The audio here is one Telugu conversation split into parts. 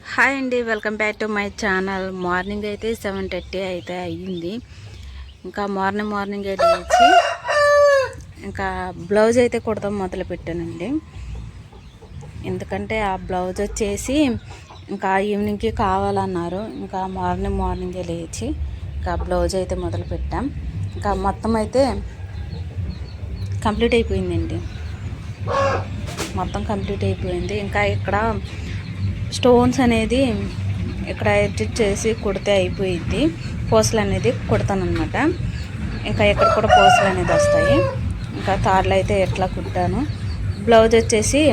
హాయ్ అండి, welcome back to my channel. Morning అయితే 7:30 అయితే అయ్యింది. ఇంకా మార్నింగ్ లేచి ఇంకా బ్లౌజ్ అయితే కుడతాం మొదలు పెట్టానండి. ఎందుకంటే ఆ బ్లౌజ్ వచ్చేసి ఇంకా ఈవినింగ్కి కావాలన్నారు. ఇంకా మార్నింగే లేచి ఇంకా బ్లౌజ్ అయితే మొదలు పెట్టాం. ఇంకా మొత్తం అయితే కంప్లీట్ అయిపోయిందండి. ఇంకా ఇక్కడ స్టోన్స్ అనేది ఇక్కడ ఎడ్జిట్ చేసి కుడితే అయిపోయింది. పూసలు అనేది కుడతాను అనమాట. ఇంకా ఎక్కడ కూడా పూసలు అనేది వస్తాయి. ఇంకా తాళ్ళు అయితే ఎట్లా కుట్టాను, బ్లౌజ్ వచ్చేసి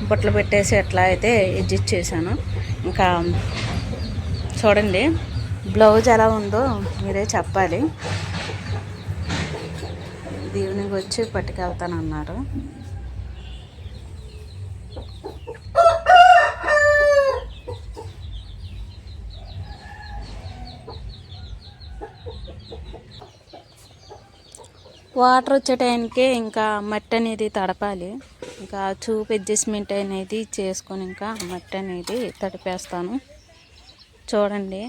బుట్టలు పెట్టేసి ఎట్లా అయితే ఎడ్జిట్ చేశాను. ఇంకా చూడండి బ్లౌజ్ ఎలా ఉందో మీరే చెప్పాలి. ఈవినింగ్ వచ్చి పట్టుకెళ్తానన్నారు. వాటర్ వచ్చే టైంకే ఇంకా మట్టి అనేది తడపాలి. ఇంకా చూపు అడ్జస్ట్మెంట్ అనేది చేసుకొని ఇంకా మట్టి అనేది తడిపేస్తాను. చూడండి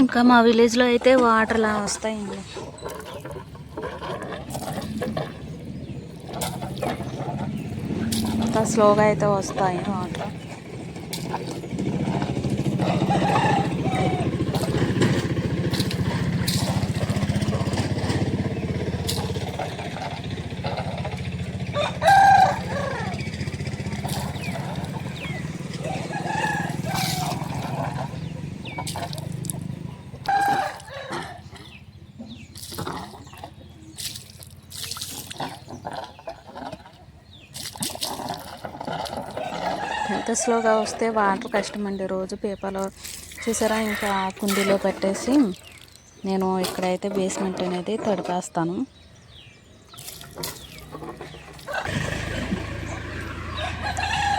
ఇంకా మా విలేజ్లో అయితే వాటర్ అలా వస్తాయండి. ఇంకా స్లోగా అయితే వస్తాయి వాటర్. ఎంత స్లోగా వస్తే వాటర్ కష్టమండి. రోజు పేపర్లో చూసారా, ఇంకా కుండీలో పెట్టేసి నేను ఇక్కడైతే బేస్మెంట్ అనేది తడిపేస్తాను.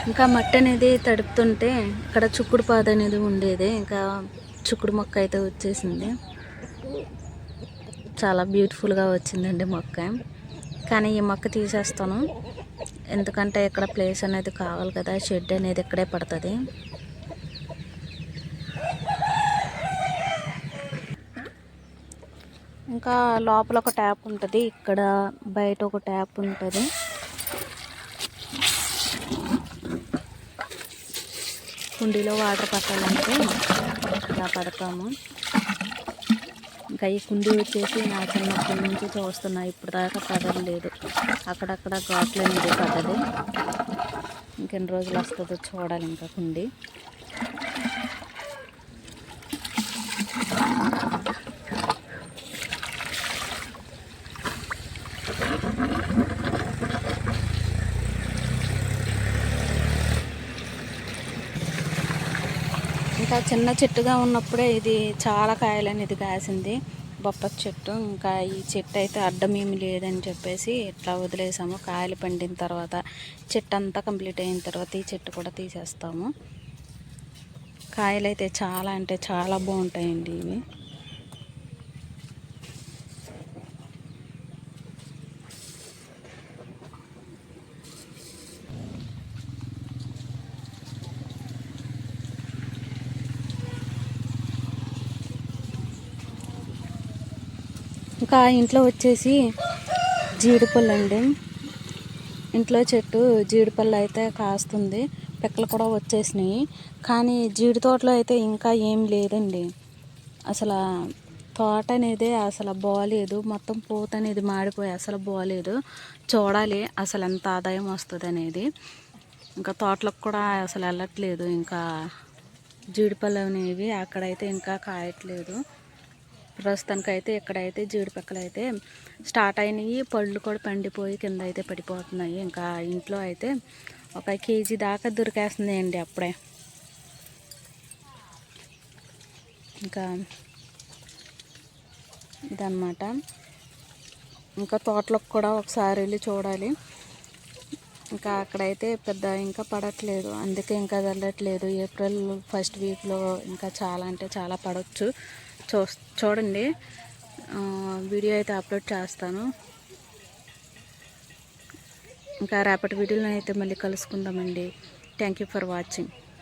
ఇంకా మట్టి అనేది తడుపుతుంటే ఇక్కడ చుక్కుడు పాద అనేది ఉండేది. ఇంకా చుక్కుడు మొక్క అయితే వచ్చేసింది. చాలా బ్యూటిఫుల్గా వచ్చిందండి మొక్క. కానీ ఈ మొక్క తీసేస్తాను, ఎందుకంటే ఇక్కడ ప్లేస్ అనేది కావాలి కదా. షెడ్ అనేది ఇక్కడే పడుతుంది. ఇంకా లోపల ఒక ట్యాప్ ఉంటుంది, ఇక్కడ బయట ఒక ట్యాప్ ఉంటుంది. కుండీలో వాటర్ పట్టాలంటే ఇలా పడతాము. ఇంకా ఈ కుండీ వచ్చేసి నా చిన్నప్పటి నుంచి చూస్తున్నా, ఇప్పుడు దాకా పడలేదు. అక్కడక్కడ ఘాట్లు అనేది పడ్డది. ఇంకెన్ని రోజులు వస్తుందో చూడాలి. ఇంకా కుండీ ఇంకా చిన్న చెట్టుగా ఉన్నప్పుడే ఇది చాలా కాయలు అనేది కాసింది, బొప్ప చెట్టు. ఇంకా ఈ చెట్టు అయితే అడ్డం ఏమి లేదని చెప్పేసి ఇట్లా వదిలేసాము. కాయలు పండిన తర్వాత చెట్టు అంతా కంప్లీట్ అయిన తర్వాత ఈ చెట్టు కూడా తీసేస్తాము. కాయలు అయితే చాలా అంటే చాలా బాగుంటాయండి ఇవి. ఇంకా ఇంట్లో వచ్చేసి జీడిపళ్ళు అండి. ఇంట్లో చెట్టు జీడిపళ్ళు అయితే కాస్తుంది, పిక్కలు కూడా వచ్చేసినాయి. కానీ జీడి తోటలో అయితే ఇంకా ఏం లేదండి. అసలు తోట అనేది అసలు బాగలేదు. మొత్తం పూత అనేది మాడిపోయి అసలు బాగలేదు. చూడాలి అసలు ఎంత ఆదాయం వస్తుంది అనేది. ఇంకా తోటలకు కూడా అసలు వెళ్ళట్లేదు. ఇంకా జీడిపళ్ళు అనేవి అక్కడైతే ఇంకా కాయట్లేదు. ప్రస్తుతానికైతే ఇక్కడైతే జీడిపక్కలు అయితే స్టార్ట్ అయినాయి. పళ్ళు కూడా పండిపోయి కింద అయితే పడిపోతున్నాయి. ఇంకా ఇంట్లో అయితే 1 కేజీ దాకా దొరికేస్తున్నాయండి అప్పుడే. ఇంకా ఇదన్నమాట. ఇంకా తోటలకు కూడా ఒకసారి వెళ్ళి చూడాలి. ఇంకా అక్కడైతే పెద్ద ఇంకా పడట్లేదు, అందుకే ఇంకా వెళ్ళట్లేదు. ఏప్రిల్ ఫస్ట్ వీక్లో ఇంకా చాలా అంటే చాలా పడవచ్చు. చూడండి, వీడియో అయితే అప్లోడ్ చేస్తాను. ఇంకా రేపటి వీడియోలో అయితే మళ్ళీ కలుసుకుందామండి. Thank you for watching.